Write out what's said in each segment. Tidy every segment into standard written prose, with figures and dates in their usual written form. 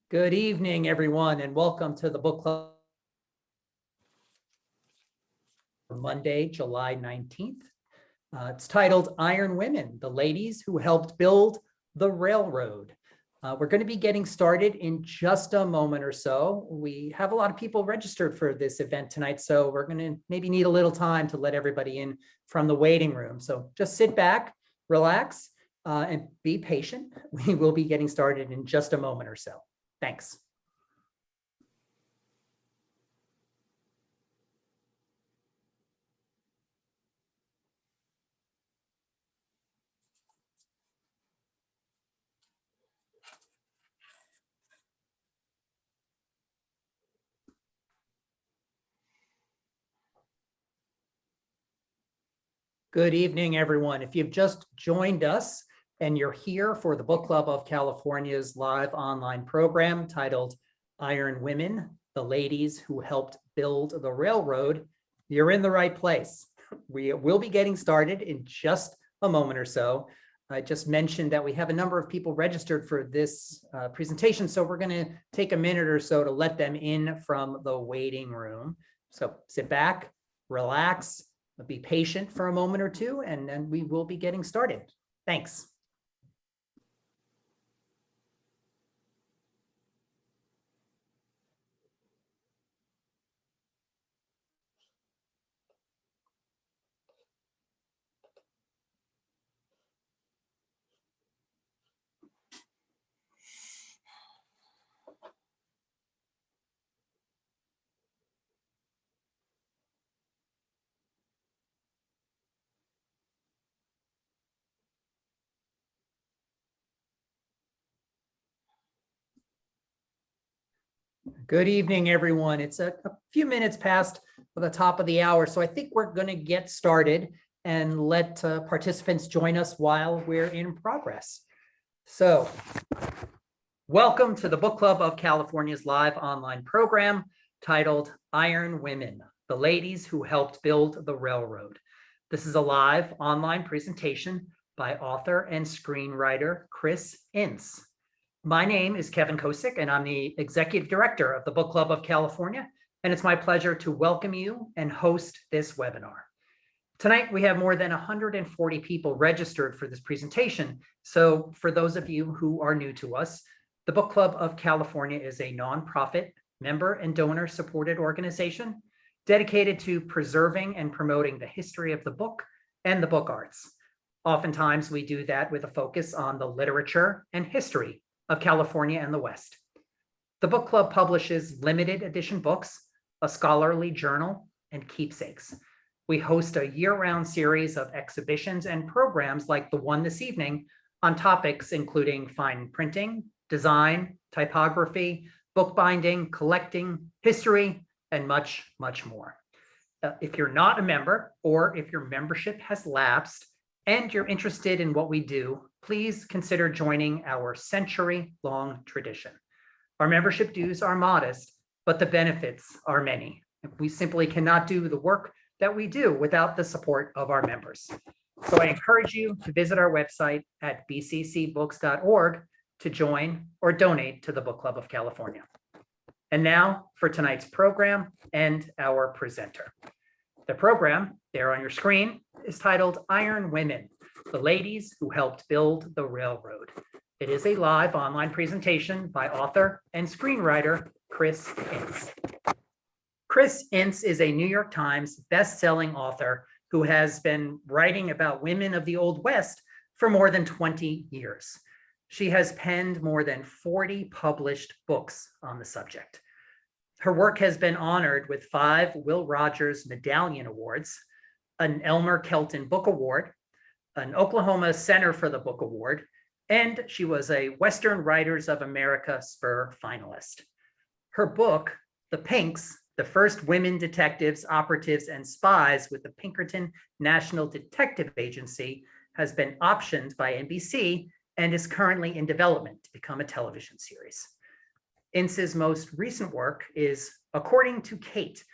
Good evening, everyone, and welcome to the book club for Monday, July 19th. It's titled Iron Women, the Ladies Who Helped Build the Railroad. We're going to be getting started in just a moment or so. We have a lot of people registered for this event tonight, so we're going to maybe need a little time to let everybody in from the waiting room. So just sit back, relax, and be patient. We will be getting started in just a moment or so. Thanks. Good evening, everyone. If you've just joined us and you're here for the Book Club of California's live online program titled Iron Women, the Ladies Who Helped Build the Railroad, you're in the right place. We will be getting started in just a moment or so. I just mentioned that we have a number of people registered for this presentation, so we're going to take a minute or so to let them in from the waiting room. So sit back, relax, be patient for a moment or two, and then we will be getting started. Thanks. Good evening, everyone. It's a few minutes past the top of the hour, so I think we're going to get started and let participants join us while we're in progress. So, welcome to the Book Club of California's live online program titled Iron Women, the Ladies Who Helped Build the Railroad. This is a live online presentation by author and screenwriter Chris Ince. My name is Kevin Kosick, and I'm the Executive Director of the Book Club of California, and it's my pleasure to welcome you and host this webinar. Tonight, we have more than 140 people registered for this presentation, so for those of you who are new to us, the Book Club of California is a nonprofit, member and donor-supported organization dedicated to preserving and promoting the history of the book and the book arts. Oftentimes, we do that with a focus on the literature and history of California and the West. The book club publishes limited edition books, a scholarly journal, and keepsakes. We host a year-round series of exhibitions and programs like the one this evening on topics including fine printing, design, typography, bookbinding, collecting, history, and much, much more. If you're not a member, or if your membership has lapsed and you're interested in what we do, please consider joining our century-long tradition. Our membership dues are modest, but the benefits are many. We simply cannot do the work that we do without the support of our members. So I encourage you to visit our website at bccbooks.org to join or donate to the Book Club of California. And now for tonight's program and our presenter. The program, there on your screen, is titled Iron Women, the Ladies Who Helped Build the Railroad. It is a live online presentation by author and screenwriter Chris Ince. Chris Ince is a New York Times best-selling author who has been writing about women of the Old West for more than 20 years. She has penned more than 40 published books on the subject. Her work has been honored with 5 Will Rogers Medallion Awards, an Elmer Kelton Book Award, an Oklahoma Center for the Book Award, and she was a Western Writers of America Spur finalist. Her book, The Pinks, the first women detectives, operatives, and spies with the Pinkerton National Detective Agency, has been optioned by NBC and is currently in development to become a television series. Ince's most recent work is According to Kate,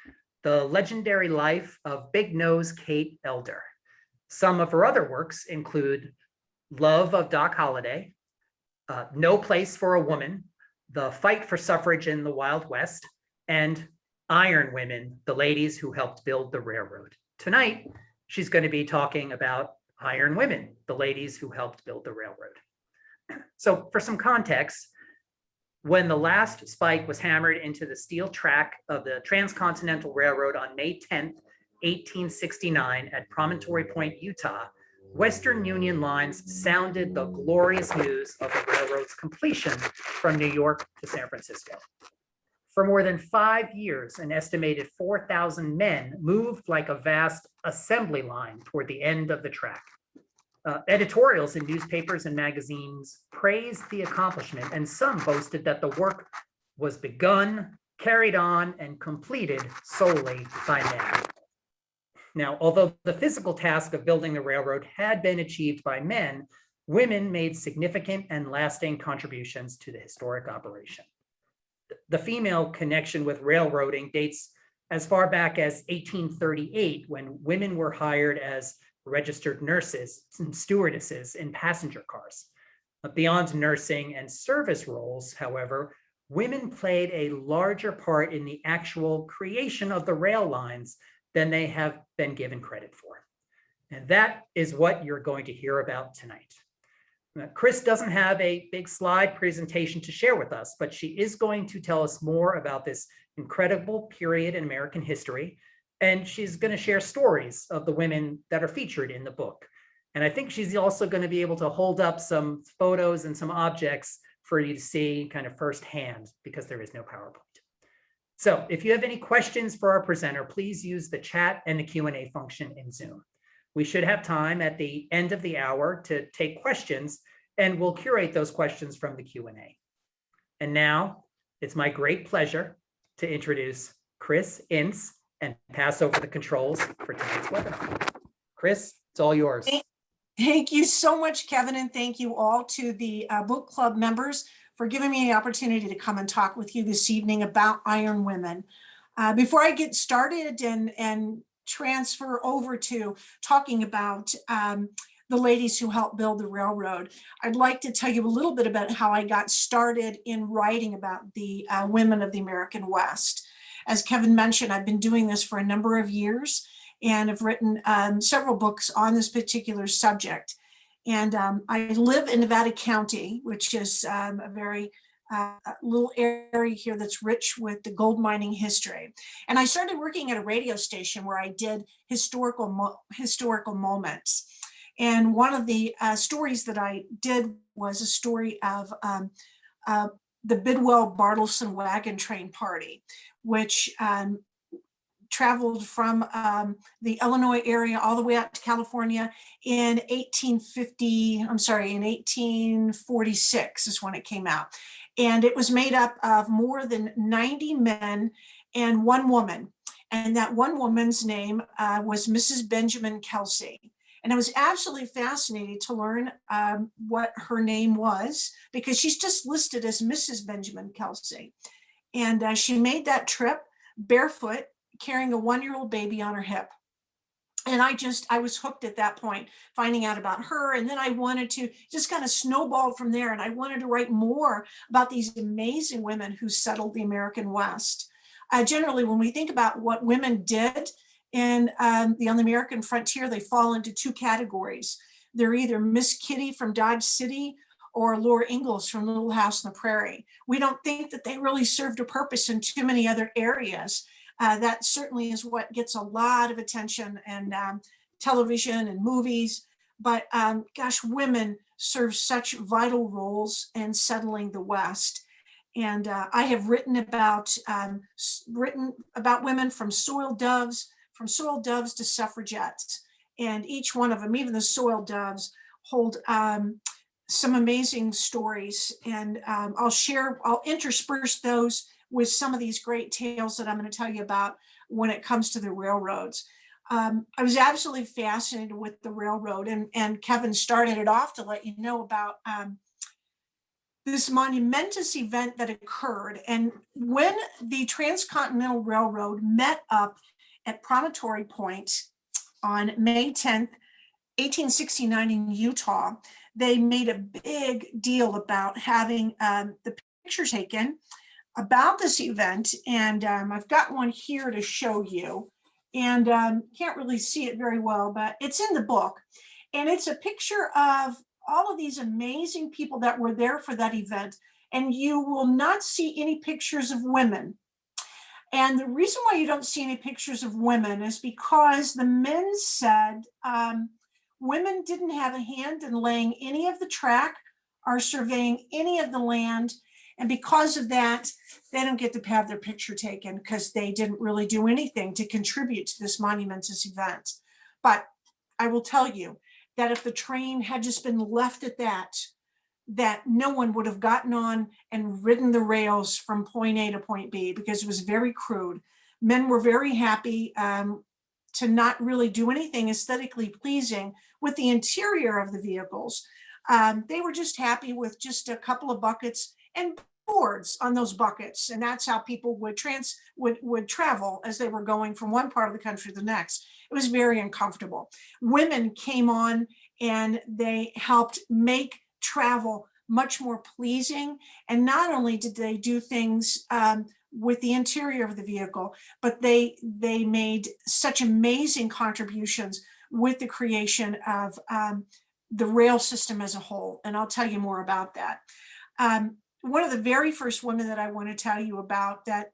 the legendary life of Big Nose Kate Elder. Some of her other works include Love of Doc Holliday, No Place for a Woman, The Fight for Suffrage in the Wild West, and Iron Women, the ladies who helped build the railroad. Tonight, she's going to be talking about Iron Women, the ladies who helped build the railroad. So for some context, when the last spike was hammered into the steel track of the Transcontinental Railroad on May 10th, 1869 at Promontory Point, Utah, Western Union lines sounded the glorious news of the railroad's completion from New York to San Francisco. For more than 5 years, an estimated 4,000 men moved like a vast assembly line toward the end of the track. Editorials in newspapers and magazines praised the accomplishment, and some boasted that the work was begun, carried on, and completed solely by men. Now, although the physical task of building the railroad had been achieved by men, women made significant and lasting contributions to the historic operation. The female connection with railroading dates as far back as 1838, when women were hired as registered nurses and stewardesses in passenger cars. Beyond nursing and service roles, however, women played a larger part in the actual creation of the rail lines than they have been given credit for. And that is what you're going to hear about tonight. Chris doesn't have a big slide presentation to share with us, but she is going to tell us more about this incredible period in American history. And she's going to share stories of the women that are featured in the book. And I think she's also going to be able to hold up some photos and some objects for you to see kind of firsthand, because there is no PowerPoint. So if you have any questions for our presenter, please use the chat and the Q&A function in Zoom. We should have time at the end of the hour to take questions, and we'll curate those questions from the Q&A. And now it's my great pleasure to introduce Chris Ince and pass over the controls for tonight's webinar. Chris, it's all yours. Thank you so much, Kevin, and thank you all to the book club members for giving me the opportunity to come and talk with you this evening about Iron Women. Before I get started and transfer over to talking about the ladies who helped build the railroad, I'd like to tell you a little bit about how I got started in writing about the women of the American West. As Kevin mentioned, I've been doing this for a number of years and have written several books on this particular subject. And I live in Nevada County, which is a very little area here that's rich with the gold mining history. And I started working at a radio station where I did historical moments. And one of the stories that I did was a story of the Bidwell-Bartleson wagon train party, which traveled from the Illinois area all the way out to California in 1846 is when it came out. And it was made up of more than 90 men and one woman. And that one woman's name was Mrs. Benjamin Kelsey. And I was absolutely fascinated to learn what her name was, because she's just listed as Mrs. Benjamin Kelsey. And she made that trip barefoot, carrying a 1-year-old baby on her hip. And I was hooked at that point, finding out about her. And then I wanted to just kind of snowballed from there. And I wanted to write more about these amazing women who settled the American West. Generally, when we think about what women did on the American frontier, they fall into two categories. They're either Miss Kitty from Dodge City or Laura Ingalls from Little House on the Prairie. We don't think that they really served a purpose in too many other areas. That certainly is what gets a lot of attention and television and movies. But gosh, women serve such vital roles in settling the West. And I have written about women from soil doves to suffragettes. And each one of them, even the soil doves, hold some amazing stories. And I'll intersperse those with some of these great tales that I'm going to tell you about when it comes to the railroads. I was absolutely fascinated with the railroad, and Kevin started it off to let you know about this monumentous event that occurred. And when the Transcontinental Railroad met up at Promontory Point on May 10th, 1869 in Utah, they made a big deal about having the picture taken about this event, and I've got one here to show you, and can't really see it very well, but it's in the book, and it's a picture of all of these amazing people that were there for that event, and you will not see any pictures of women. And the reason why you don't see any pictures of women is because the men said women didn't have a hand in laying any of the track or surveying any of the land. And because of that, they don't get to have their picture taken because they didn't really do anything to contribute to this monumentous event. But I will tell you that if the train had just been left at that no one would have gotten on and ridden the rails from point A to point B because it was very crude. Men were very happy to not really do anything aesthetically pleasing with the interior of the vehicles. They were just happy with just a couple of buckets and boards on those buckets. And that's how people would travel as they were going from one part of the country to the next. It was very uncomfortable. Women came on and they helped make travel much more pleasing. And not only did they do things with the interior of the vehicle, but they made such amazing contributions with the creation of the rail system as a whole. And I'll tell you more about that. One of the very first women that I want to tell you about that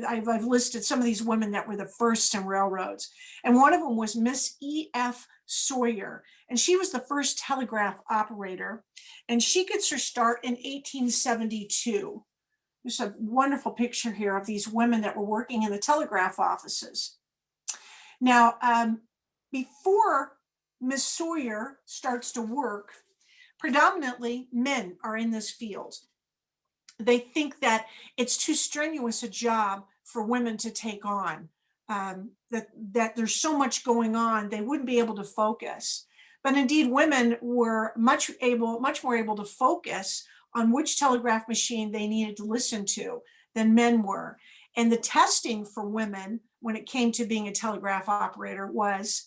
I've listed some of these women that were the first in railroads. And one of them was Miss Ef Sawyer. And she was the first telegraph operator. And she gets her start in 1872. There's a wonderful picture here of these women that were working in the telegraph offices. Now, before Miss Sawyer starts to work, predominantly men are in this field. They think that it's too strenuous a job for women to take on, that there's so much going on, they wouldn't be able to focus. But indeed, women were much more able to focus on which telegraph machine they needed to listen to than men were. And the testing for women when it came to being a telegraph operator was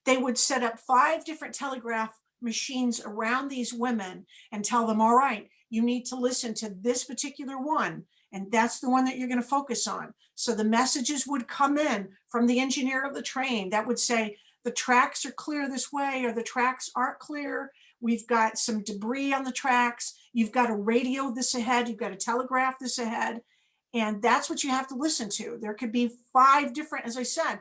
they would set up 5 different telegraph machines around these women and tell them, all right, you need to listen to this particular one, and that's the one that you're going to focus on. So the messages would come in from the engineer of the train that would say, the tracks are clear this way, or the tracks aren't clear. We've got some debris on the tracks. You've got to radio this ahead. You've got to telegraph this ahead. And that's what you have to listen to. There could be 5 different, as I said,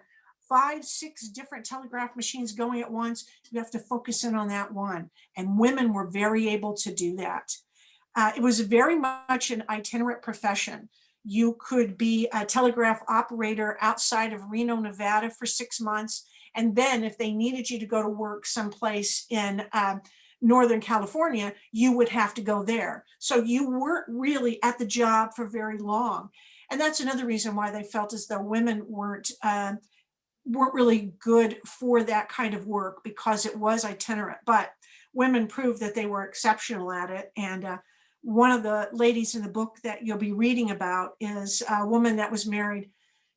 5, 6 different telegraph machines going at once. You have to focus in on that one. And women were very able to do that. It was very much an itinerant profession. You could be a telegraph operator outside of Reno, Nevada for 6 months. And then if they needed you to go to work someplace in Northern California, you would have to go there. So you weren't really at the job for very long. And that's another reason why they felt as though women weren't really good for that kind of work, because it was itinerant. But women proved that they were exceptional at it. And one of the ladies in the book that you'll be reading about is a woman that was married.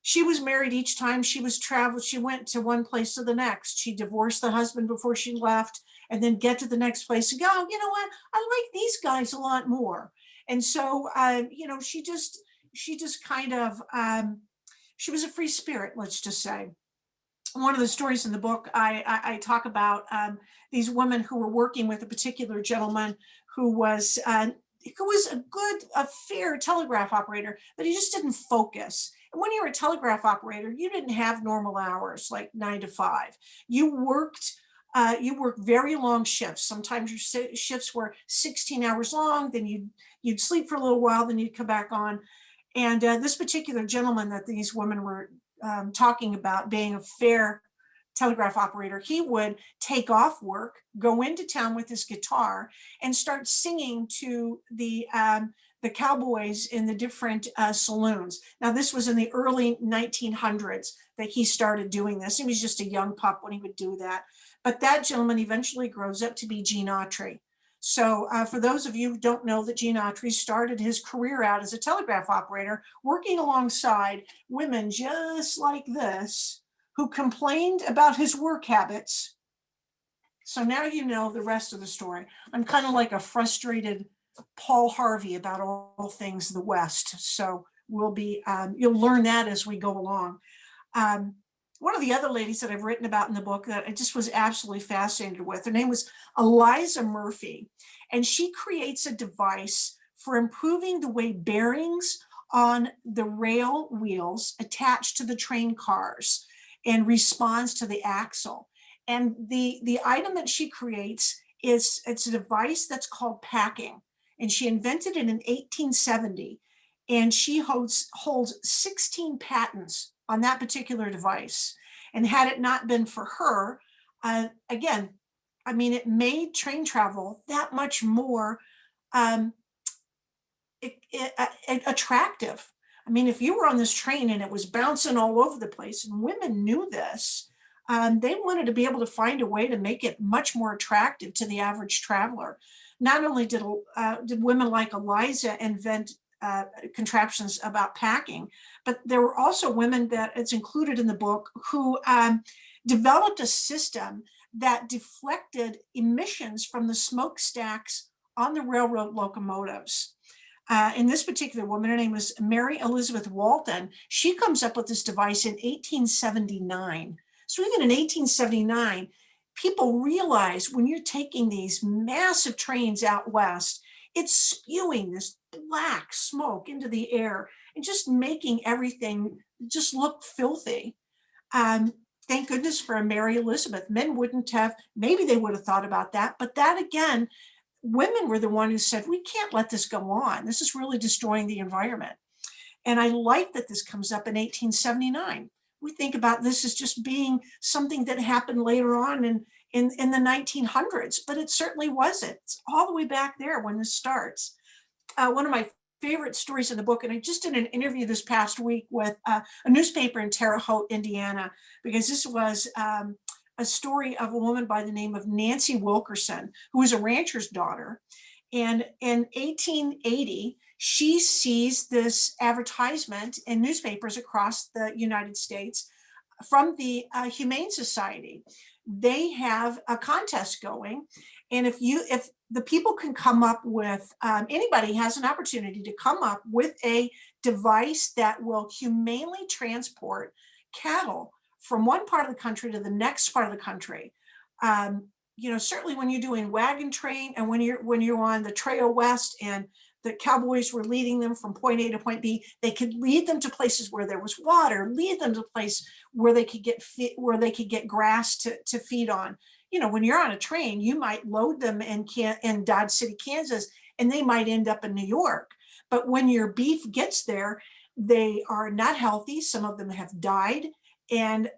She was married each time she was traveled. She went to one place to the next. She divorced the husband before she left, and then get to the next place and go, oh, you know what? I like these guys a lot more. And so, she just kind of, she was a free spirit, let's just say. One of the stories in the book, I talk about these women who were working with a particular gentleman who was a fair telegraph operator, but he just didn't focus. And when you were a telegraph operator, you didn't have normal hours like 9 to 5. You worked very long shifts. Sometimes your shifts were 16 hours long. Then you'd sleep for a little while, then you'd come back on. And this particular gentleman that these women were talking about being a fair telegraph operator, he would take off work, go into town with his guitar, and start singing to the cowboys in the different saloons. Now, this was in the early 1900s that he started doing this. He was just a young pup when he would do that. But that gentleman eventually grows up to be Gene Autry. So for those of you who don't know, that Gene Autry started his career out as a telegraph operator, working alongside women just like this, who complained about his work habits. So now you know the rest of the story. I'm kind of like a frustrated Paul Harvey about all things the West. So we'll be, you'll learn that as we go along. One of the other ladies that I've written about in the book that I just was absolutely fascinated with, her name was Eliza Murphy, and she creates a device for improving the way bearings on the rail wheels attached to the train cars and responds to the axle. And the item that she creates it's a device that's called packing, and she invented it in 1870, and she holds 16 patents on that particular device. And had it not been for her, again, I mean, it made train travel that much more attractive. I mean, if you were on this train and it was bouncing all over the place, and women knew this, they wanted to be able to find a way to make it much more attractive to the average traveler. Not only did women like Eliza invent contraptions about packing, but there were also women that it's included in the book who developed a system that deflected emissions from the smokestacks on the railroad locomotives. In this particular woman, her name was Mary Elizabeth Walton. She comes up with this device in 1879. So even in 1879, people realize when you're taking these massive trains out west, it's spewing this black smoke into the air and just making everything just look filthy. Thank goodness for a Mary Elizabeth. Men wouldn't have, maybe they would have thought about that, but that again, women were the one who said, we can't let this go on. This is really destroying the environment. And I like that this comes up in 1879. We think about this as just being something that happened later on in the 1900s, but it certainly wasn't. It's all the way back there when this starts. One of my favorite stories in the book, and I just did an interview this past week with a newspaper in Terre Haute, Indiana, because this was a story of a woman by the name of Nancy Wilkerson, who was a rancher's daughter. And in 1880, she sees this advertisement in newspapers across the United States from the Humane Society. They have a contest going, and if the people can come up with, anybody has an opportunity to come up with a device that will humanely transport cattle from one part of the country to the next part of the country. Certainly when you're doing wagon train and when you're on the Trail West and the cowboys were leading them from point A to point B, they could lead them to places where there was water, lead them to a place where they could get grass to feed on. When you're on a train, you might load them in Dodge City, Kansas, and they might end up in New York. But when your beef gets there, they are not healthy. Some of them have died. And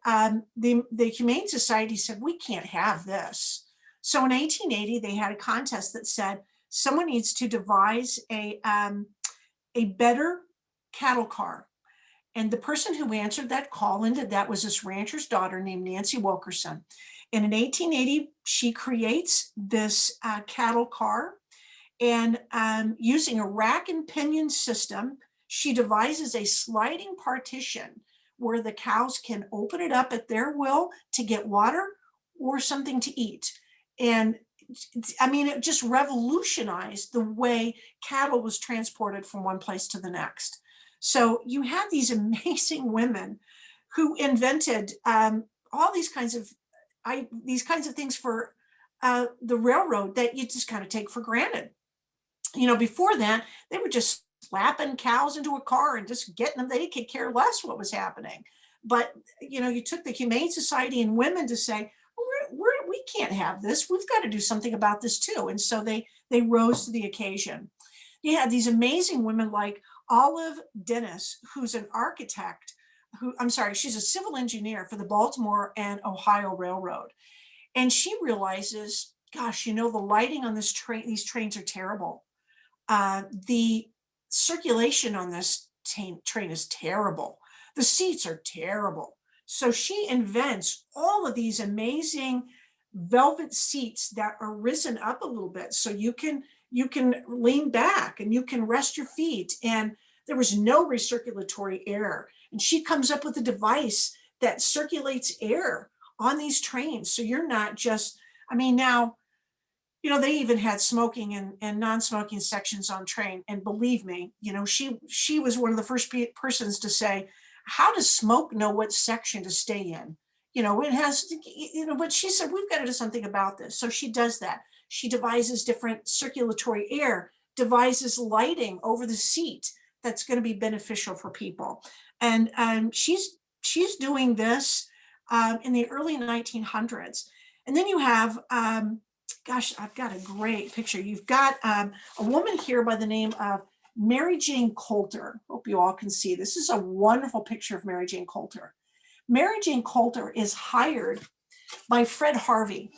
the Humane Society said, we can't have this. So in 1880, they had a contest that said, someone needs to devise a better cattle car. And the person who answered that call and did that was this rancher's daughter named Nancy Wilkerson. And in 1880, she creates this cattle car, and using a rack and pinion system, she devises a sliding partition where the cows can open it up at their will to get water or something to eat. And I mean, it just revolutionized the way cattle was transported from one place to the next. So you had these amazing women who invented all these kinds of things for the railroad that you just kind of take for granted. Before that, they were just slapping cows into a car and just getting them. They could care less what was happening. But you took the Humane Society and women to say, we can't have this. We've got to do something about this too. And so they rose to the occasion. You had these amazing women like Olive Dennis, who's an architect, she's a civil engineer for the Baltimore and Ohio Railroad. And she realizes, gosh, the lighting on these trains are terrible. The circulation on this train is terrible. The seats are terrible. So she invents all of these amazing velvet seats that are risen up a little bit. So you can lean back and you can rest your feet. And there was no recirculatory air. And she comes up with a device that circulates air on these trains. So you're not just, now You know, they even had smoking and non-smoking sections on train. And believe me, you know, she was one of the first persons to say, how does smoke know what section to stay in? You know, it has, you know, but she said, we've got to do something about this. So she does that. She devises different circulatory air, devises lighting over the seat that's going to be beneficial for people. And she's doing this in the early 1900s. And then you have, gosh, I've got a great picture. You've got a woman here by the name of Mary Jane Coulter. Hope you all can see. This is a wonderful picture of Mary Jane Coulter. Mary Jane Coulter is hired by Fred Harvey.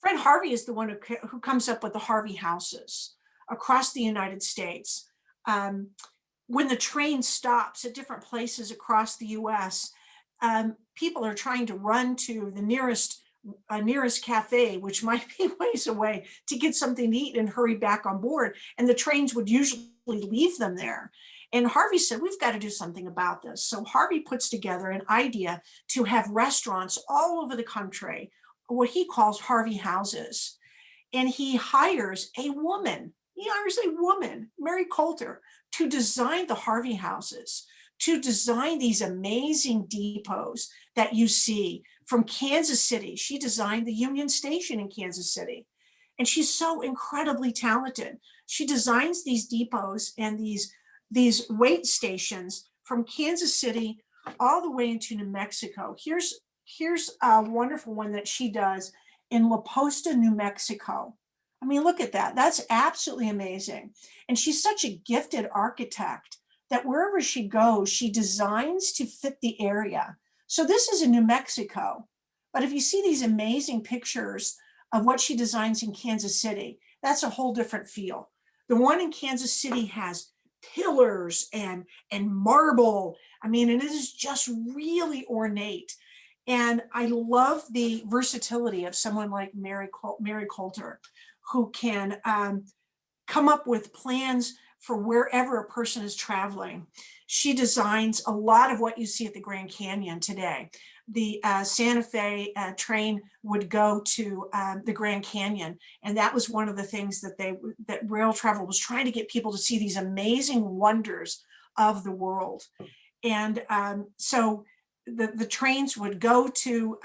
Fred Harvey is the one who comes up with the Harvey houses across the United States. When the train stops at different places across the US, people are trying to run to the nearest cafe, which might be ways away, to get something to eat and hurry back on board. And the trains would usually leave them there. And Harvey said, we've got to do something about this. So Harvey puts together an idea to have restaurants all over the country, what he calls Harvey houses. And he hires a woman, Mary Coulter, to design the Harvey houses, to design these amazing depots that you see from Kansas City. She designed the Union Station in Kansas City. And she's so incredibly talented. She designs these depots and these wait stations from Kansas City all the way into New Mexico. Here's a wonderful one that she does in La Posta, New Mexico. I mean, look at that. That's absolutely amazing. And she's such a gifted architect that wherever she goes, she designs to fit the area. So this is in New Mexico. But if you see these amazing pictures of what she designs in Kansas City, that's a whole different feel. The one in Kansas City has pillars and marble. I mean, and it is just really ornate. And I love the versatility of someone like Mary Coulter, who can come up with plans for wherever a person is traveling. She designs a lot of what you see at the Grand Canyon today. The Santa Fe train would go to the Grand Canyon, and that was one of the things that rail travel was trying to get people to see, these amazing wonders of the world. And so the trains would go to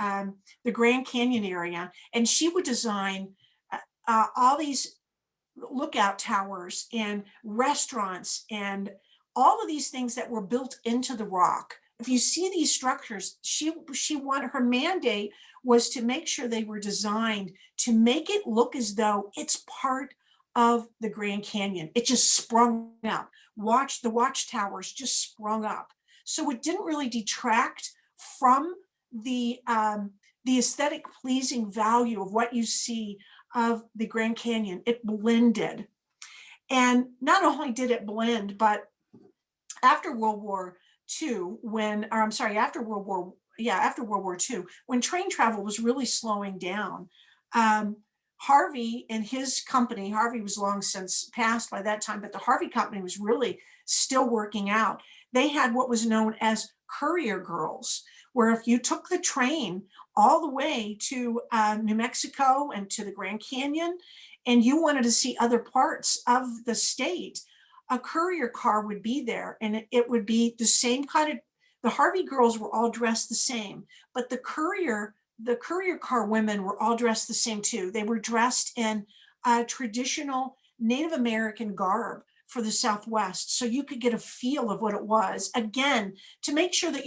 the Grand Canyon area, and she would design all these lookout towers and restaurants and all of these things that were built into the rock. If you see these structures, she wanted, her mandate was to make sure they were designed to make it look as though it's part of the Grand Canyon. It just sprung out. The watchtowers just sprung up. So it didn't really detract from the aesthetic pleasing value of what you see of the Grand Canyon. It blended. And not only did it blend, but after World War II, after World War II, when train travel was really slowing down, Harvey and his company, Harvey was long since passed by that time, but the Harvey company was really still working out. They had what was known as courier girls, where if you took the train all the way to New Mexico and to the Grand Canyon, and you wanted to see other parts of the state, a courier car would be there, and it would be the same kind of, the Harvey girls were all dressed the same, but the courier car women were all dressed the same too. They were dressed in traditional Native American garb for the Southwest, so you could get a feel of what it was, again, to make sure that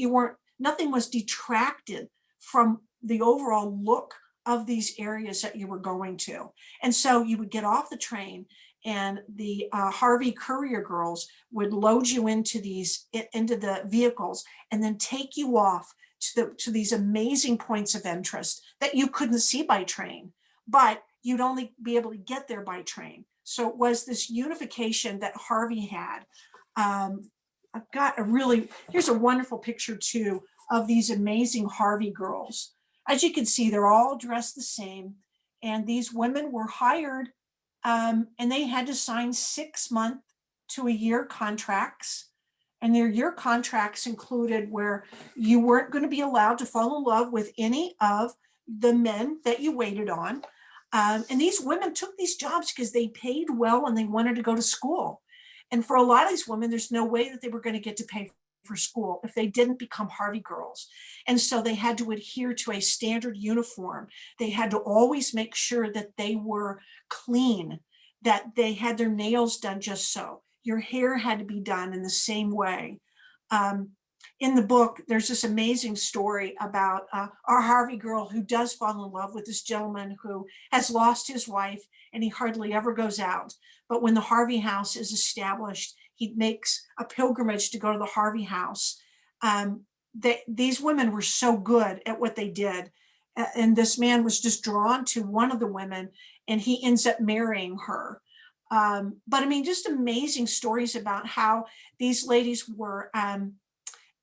nothing was detracted from the overall look of these areas that you were going to. And so you would get off the train, and the Harvey courier girls would load you into the vehicles and then take you off to these amazing points of interest that you couldn't see by train, but you'd only be able to get there by train. So it was this unification that Harvey had. I've got here's a wonderful picture too of these amazing Harvey girls. As you can see, they're all dressed the same, and these women were hired, and they had to sign 6-month to a year contracts. And their year contracts included where you weren't going to be allowed to fall in love with any of the men that you waited on. And these women took these jobs because they paid well and they wanted to go to school. And for a lot of these women, there's no way that they were going to get to pay for school if they didn't become Harvey Girls. And so they had to adhere to a standard uniform. They had to always make sure that they were clean, that they had their nails done just so. Your hair had to be done in the same way. In the book, there's this amazing story about our Harvey girl who does fall in love with this gentleman who has lost his wife and he hardly ever goes out. But when the Harvey house is established, he makes a pilgrimage to go to the Harvey house. These women were so good at what they did. And this man was just drawn to one of the women and he ends up marrying her. But I mean, just amazing stories about how these ladies were,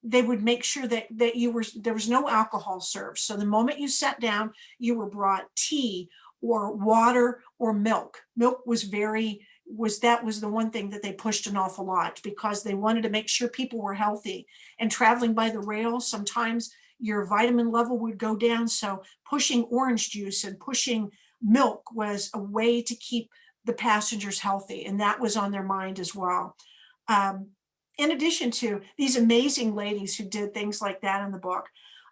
they would make sure that there was no alcohol served. So the moment you sat down, you were brought tea or water or milk. Milk was the one thing that they pushed an awful lot because they wanted to make sure people were healthy. And traveling by the rail, sometimes your vitamin level would go down. So pushing orange juice and pushing milk was a way to keep the passengers healthy. And that was on their mind as well. In addition to these amazing ladies who did things like that in the book,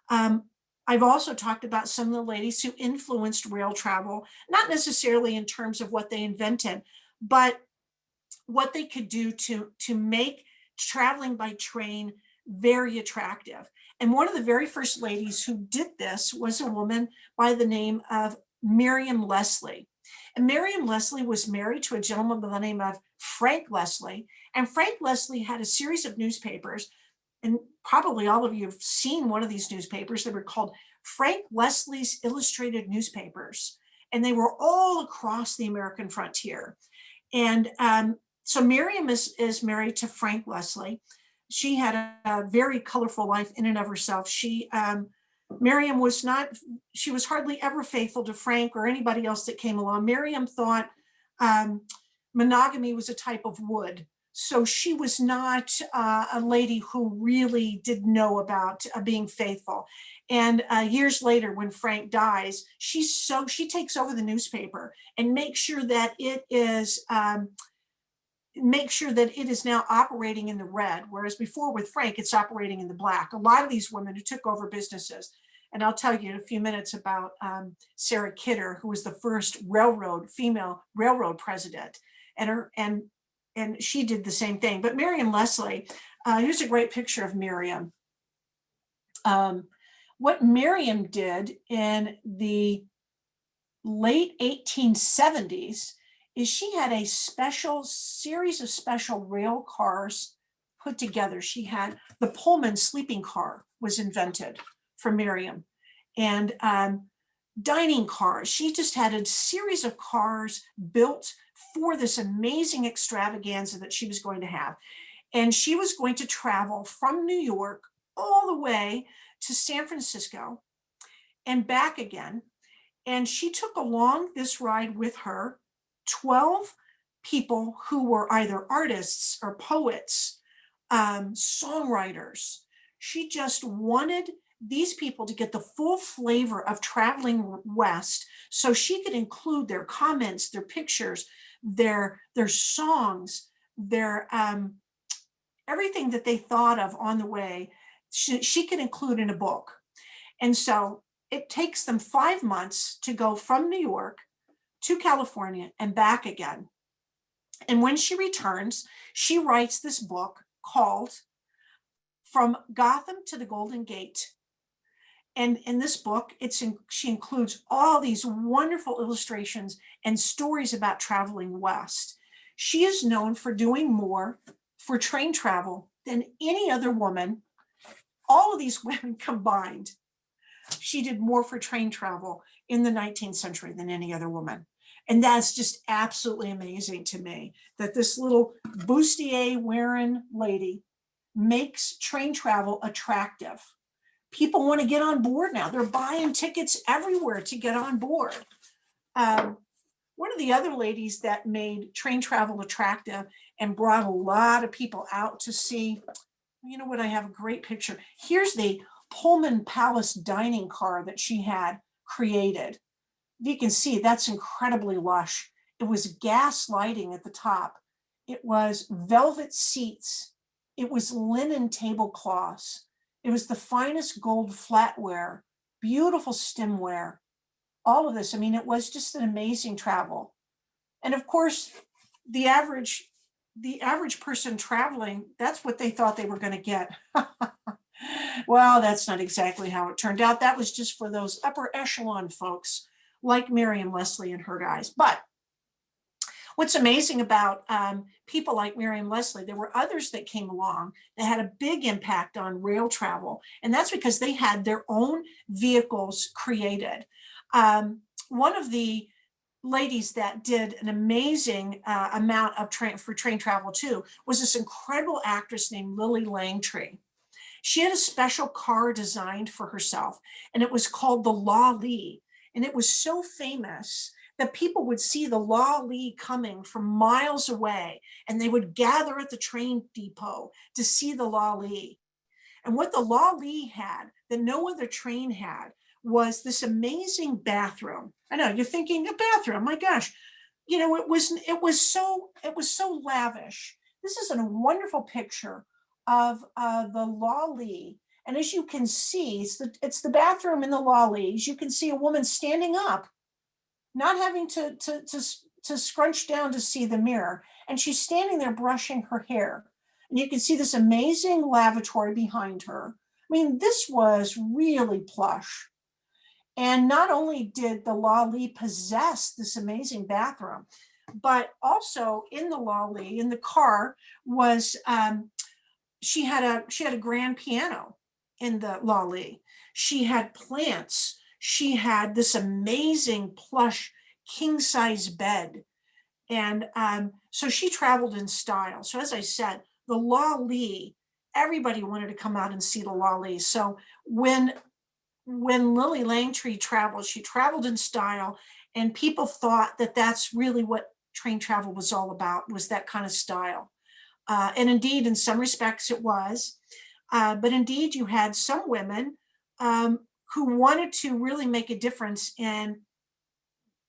I've also talked about some of the ladies who influenced rail travel, not necessarily in terms of what they invented, but what they could do to make traveling by train very attractive. And one of the very first ladies who did this was a woman by the name of Miriam Leslie. And Miriam Leslie was married to a gentleman by the name of Frank Leslie. And Frank Leslie had a series of newspapers, and probably all of you have seen one of these newspapers. They were called Frank Leslie's Illustrated Newspapers, and they were all across the American frontier. And so Miriam is married to Frank Leslie. She had a very colorful life in and of herself. Miriam was hardly ever faithful to Frank or anybody else that came along. Miriam thought monogamy was a type of wood. So she was not a lady who really did know about being faithful. And years later, when Frank dies, she takes over the newspaper and makes sure that it is now operating in the red, whereas before with Frank, it's operating in the black. A lot of these women who took over businesses, and I'll tell you in a few minutes about Sarah Kidder, who was the first female railroad president, and she did the same thing. But Miriam Leslie, here's a great picture of Miriam. What Miriam did in the late 1870s is she had a series of special rail cars put together. She had the Pullman sleeping car was invented for Miriam, and dining cars. She just had a series of cars built for this amazing extravaganza that she was going to have. And she was going to travel from New York all the way to San Francisco and back again. And she took along this ride with her 12 people who were either artists or poets, songwriters. She just wanted these people to get the full flavor of traveling west so she could include their comments, their pictures, their songs, their everything that they thought of on the way, she could include in a book. And so it takes them 5 months to go from New York to California and back again. And when she returns, she writes this book called From Gotham to the Golden Gate. And in this book, she includes all these wonderful illustrations and stories about traveling west. She is known for doing more for train travel than any other woman. All of these women combined, she did more for train travel in the 19th century than any other woman. And that's just absolutely amazing to me that this little bustier wearing lady makes train travel attractive. People want to get on board now. They're buying tickets everywhere to get on board. One of the other ladies that made train travel attractive and brought a lot of people out to see, you know what, I have a great picture. Here's the Pullman Palace dining car that she had created. you can see, that's incredibly lush. It was gas lighting at the top. It was velvet seats. It was linen tablecloths. It was the finest gold flatware, beautiful stemware, all of this. I mean, it was just an amazing travel. And of course, the average person traveling, that's what they thought they were going to get. Well, that's not exactly how it turned out. That was just for those upper echelon folks like Miriam Leslie and her guys. But what's amazing about people like Miriam Leslie, there were others that came along that had a big impact on rail travel. And that's because they had their own vehicles created. One of the ladies that did an amazing amount of train travel too was this incredible actress named Lily Langtry. She had a special car designed for herself, and it was called the Lawley. And it was so famous that people would see the Lawley coming from miles away, and they would gather at the train depot to see the Lawley. And what the Lawley had that no other train had was this amazing bathroom. I know you're thinking a bathroom, my gosh. You know, it was so lavish. This is a wonderful picture of the Lawley. And as you can see, it's the bathroom in the Lawley. As you can see a woman standing up, not having to scrunch down to see the mirror. And she's standing there brushing her hair. And you can see this amazing lavatory behind her. I mean, this was really plush. And not only did the Lawley possess this amazing bathroom, but also in the Lawley, in the car, was she had a grand piano in the Lawley. She had plants. She had this amazing plush king-size bed. And so she traveled in style. So as I said, the Lawley, everybody wanted to come out and see the Lawley. So when Lily Langtry traveled, she traveled in style, and people thought that that's really what train travel was all about, was that kind of style. And indeed, in some respects it was. But indeed, you had some women who wanted to really make a difference in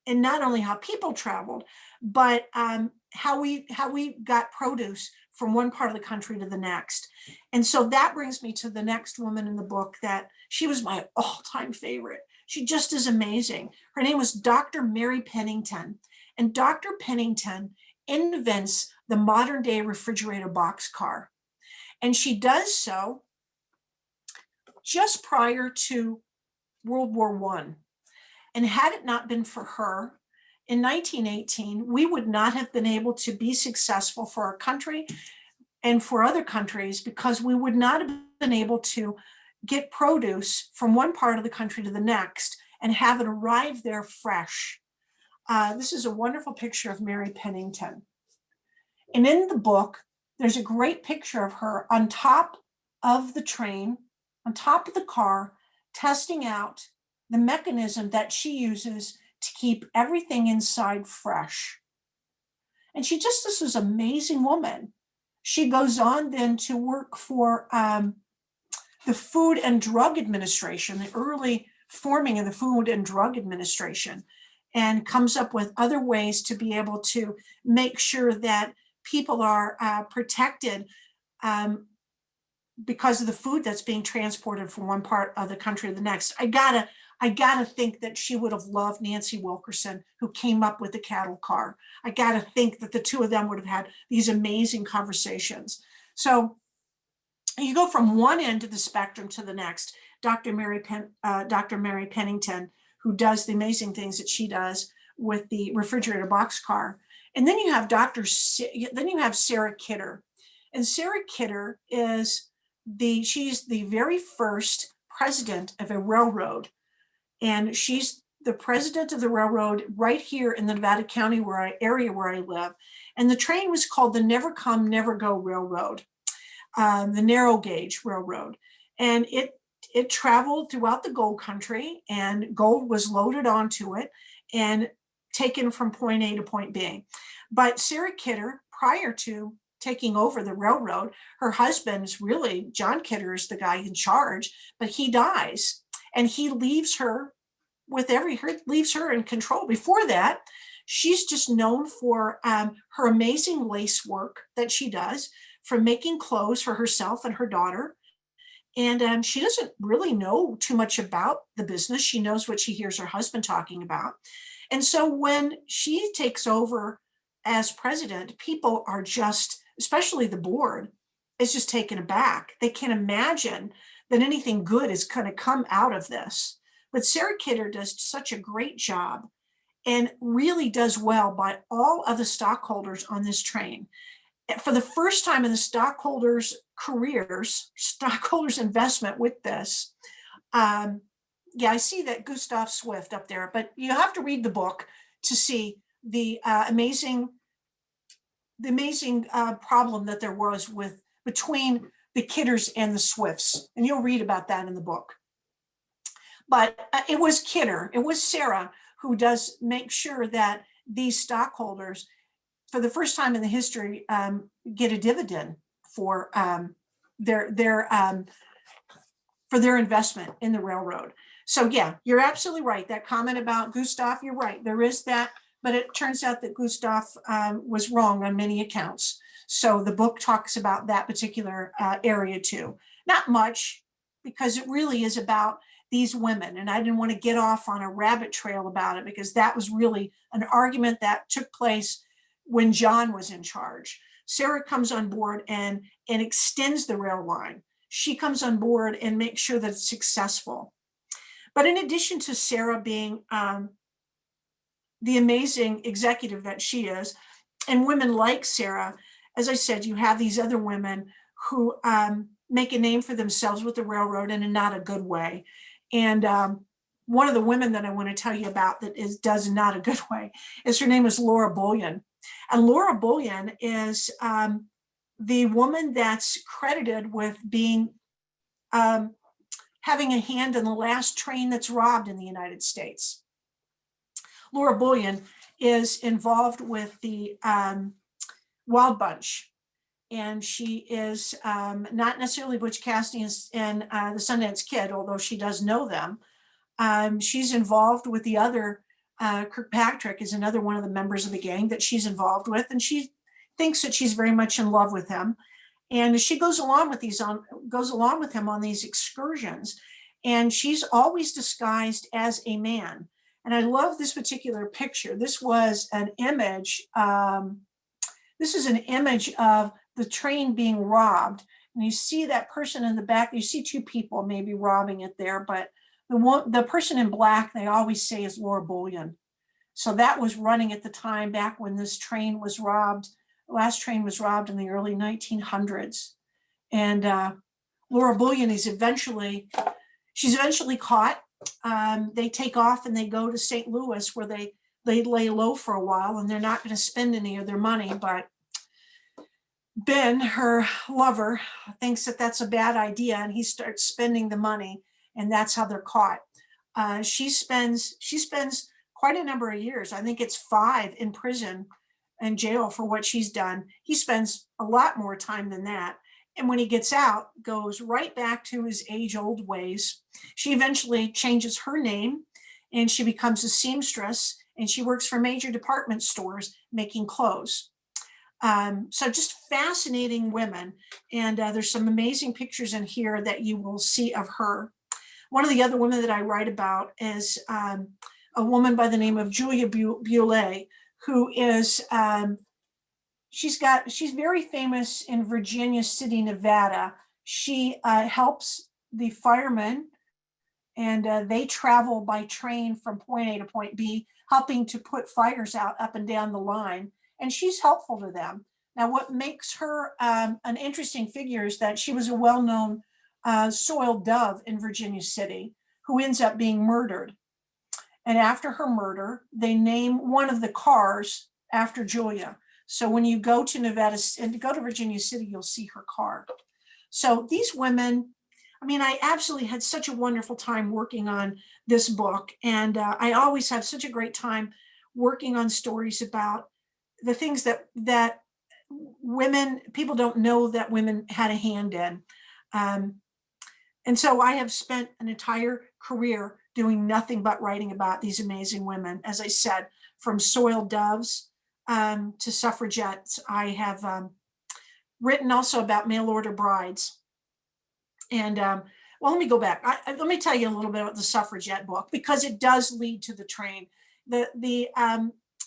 not only how people traveled, but how we got produce from one part of the country to the next. And so that brings me to the next woman in the book that she was my all-time favorite. She just is amazing. Her name was Dr. Mary Pennington. And Dr. Pennington invents the modern day refrigerator boxcar. And she does so just prior to World War I. And had it not been for her, in 1918, we would not have been able to be successful for our country and for other countries, because we would not have been able to get produce from one part of the country to the next and have it arrive there fresh. This is a wonderful picture of Mary Pennington. And in the book, there's a great picture of her on top of the train, on top of the car, testing out the mechanism that she uses to keep everything inside fresh. And this was an amazing woman. She goes on then to work for the Food and Drug Administration, the early forming of the Food and Drug Administration, and comes up with other ways to be able to make sure that people are protected because of the food that's being transported from one part of the country to the next. I gotta think that she would have loved Nancy Wilkerson, who came up with the cattle car. I gotta think that the two of them would have had these amazing conversations. So you go from one end of the spectrum to the next. Dr. Mary Pennington, who does the amazing things that she does with the refrigerator boxcar. And then you have Sarah Kidder. And Sarah Kidder she's the very first president of a railroad. And she's the president of the railroad right here in the Nevada County area where I live. And the train was called the Never Come, Never Go Railroad, the narrow gauge railroad. And it traveled throughout the gold country, and gold was loaded onto it and taken from point A to point B. But Sarah Kidder, prior to taking over the railroad, her husband's John Kidder is the guy in charge, but he dies, and he leaves her leaves her in control. Before that, she's just known for her amazing lace work that she does, for making clothes for herself and her daughter. And she doesn't really know too much about the business. She knows what she hears her husband talking about. And so when she takes over as president, people are just, especially the board, is just taken aback. They can't imagine that anything good is going to come out of this. But Sarah Kidder does such a great job and really does well by all of the stockholders on this train. For the first time in the stockholders' careers, stockholders' investment with this. Yeah, I see that Gustav Swift up there, but you have to read the book to see the amazing problem that there was between the Kidders and the Swifts, and you'll read about that in the book. But it was Kidder, it was Sarah who does make sure that these stockholders, for the first time in the history, get a dividend for their investment in the railroad. So yeah, you're absolutely right. That comment about Gustav, you're right. There is that, but it turns out that Gustav was wrong on many accounts. So the book talks about that particular area too. Not much, because it really is about these women. And I didn't want to get off on a rabbit trail about it, because that was really an argument that took place when John was in charge. Sarah comes on board and extends the rail line. She comes on board and makes sure that it's successful. But in addition to Sarah being the amazing executive that she is, and women like Sarah, as I said, you have these other women who make a name for themselves with the railroad and in not a good way. And one of the women that I want to tell you about that does not a good way is, her name is Laura Bullion. And Laura Bullion is the woman that's credited with being having a hand in the last train that's robbed in the United States. Laura Bullion is involved with the Wild Bunch, and she is not necessarily Butch Cassidy and the Sundance Kid, although she does know them. She's involved with the other, Kirkpatrick is another one of the members of the gang that she's involved with, and she thinks that she's very much in love with him. And she goes along with him on these excursions, and she's always disguised as a man. And I love this particular picture. This was an image. This is an image of the train being robbed, and you see that person in the back. You see two people maybe robbing it there, but the person in black, they always say, is Laura Bullion. So that was running at the time back when this train was robbed. The last train was robbed in the early 1900s. And Laura Bullion is eventually caught. They take off and they go to St. Louis, where they lay low for a while, and they're not going to spend any of their money. But Ben, her lover, thinks that that's a bad idea, and he starts spending the money, and that's how they're caught. She spends quite a number of years. I think it's 5 in prison and jail for what she's done. He spends a lot more time than that. And when he gets out, goes right back to his age-old ways. She eventually changes her name, and she becomes a seamstress, and she works for major department stores making clothes. So just fascinating women. And there's some amazing pictures in here that you will see of her. One of the other women that I write about is a woman by the name of Julia Bulay, who is, she's very famous in Virginia City, Nevada. She helps the firemen, and they travel by train from point A to point B, helping to put fires out up and down the line. And she's helpful to them. Now, what makes her an interesting figure is that she was a well-known soiled dove in Virginia City who ends up being murdered. And after her murder, they name one of the cars after Julia. So when you go to Nevada and go to Virginia City, you'll see her car. So these women, I mean, I absolutely had such a wonderful time working on this book. And I always have such a great time working on stories about the things that people don't know that women had a hand in. And so I have spent an entire career doing nothing but writing about these amazing women. As I said, from soiled doves to suffragettes. I have written also about mail order brides. And well, let me go back. Let me tell you a little bit about the suffragette book, because it does lead to the train. The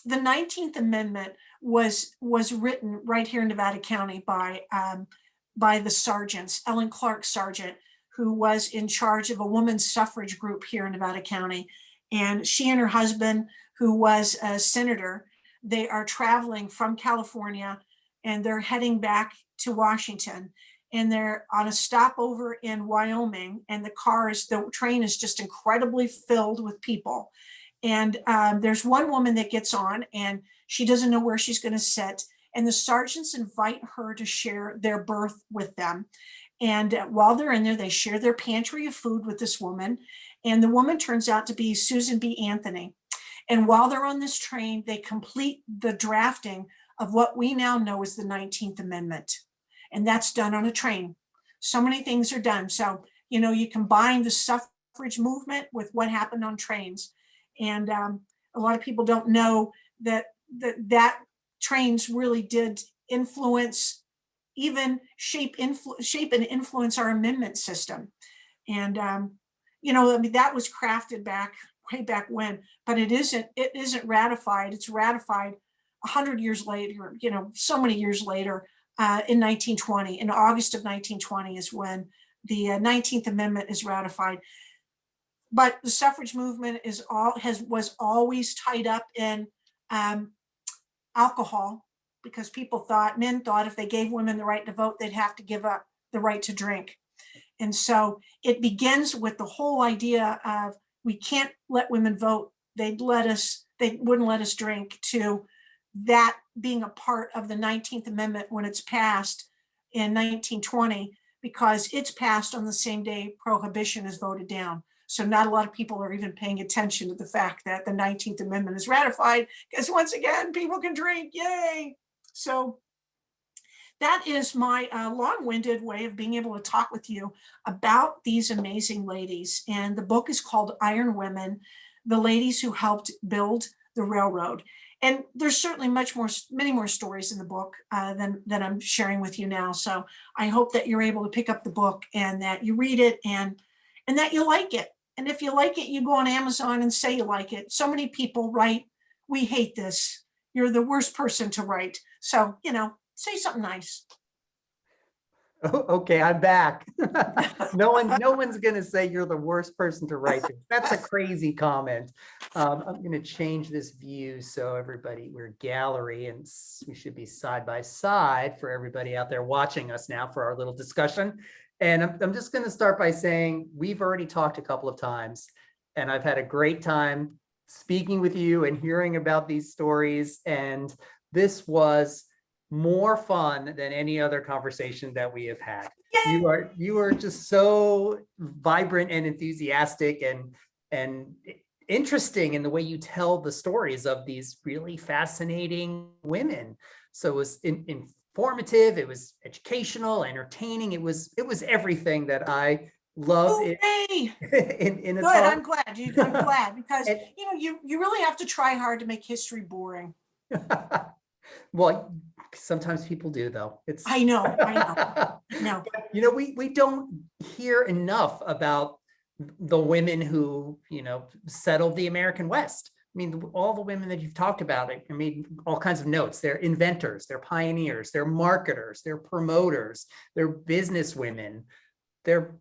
19th Amendment was written right here in Nevada County by the sergeants, Ellen Clark Sargent, who was in charge of a women's suffrage group here in Nevada County. And she and her husband, who was a senator, they are traveling from California and they're heading back to Washington. And they're on a stopover in Wyoming, and the train is just incredibly filled with people. And there's one woman that gets on and she doesn't know where she's going to sit. And the sergeants invite her to share their berth with them. And while they're in there, they share their pantry of food with this woman. And the woman turns out to be Susan B. Anthony. And while they're on this train, they complete the drafting of what we now know as the 19th Amendment. And that's done on a train. So many things are done. So, you combine the suffrage movement with what happened on trains. And a lot of people don't know that trains really did influence, even shape and influence our amendment system. And, that was crafted way back when, but it isn't ratified. It's ratified 100 years later, so many years later. In 1920, in August of 1920 is when the 19th Amendment is ratified. But the suffrage movement was always tied up in alcohol, because men thought if they gave women the right to vote, they'd have to give up the right to drink. And so it begins with the whole idea of, we can't let women vote. They wouldn't let us drink, to that being a part of the 19th Amendment when it's passed in 1920, because it's passed on the same day Prohibition is voted down. So not a lot of people are even paying attention to the fact that the 19th Amendment is ratified, because once again, people can drink, yay. So that is my long-winded way of being able to talk with you about these amazing ladies. And the book is called Iron Women, the ladies who helped build the railroad. And there's certainly many more stories in the book than I'm sharing with you now. So I hope that you're able to pick up the book and that you read it and that you like it. And if you like it, you go on Amazon and say you like it. So many people write, "We hate this. You're the worst person to write." So, say something nice. Okay, I'm back. No one's gonna say you're the worst person to write to. That's a crazy comment. I'm gonna change this view so we're gallery, and we should be side by side for everybody out there watching us now for our little discussion. And I'm just gonna start by saying we've already talked a couple of times, and I've had a great time speaking with you and hearing about these stories. And this was more fun than any other conversation that we have had. You are just so vibrant and enthusiastic and interesting in the way you tell the stories of these really fascinating women. So it was informative, it was educational, entertaining. It was everything that I love. In a Good. I'm glad because you really have to try hard to make history boring. Well, sometimes people do, though. I know. No. We don't hear enough about the women who, settled the American West. I mean, all the women that you've talked about, I mean, all kinds of notes. They're inventors, they're pioneers, they're marketers, they're promoters, they're business women, they're,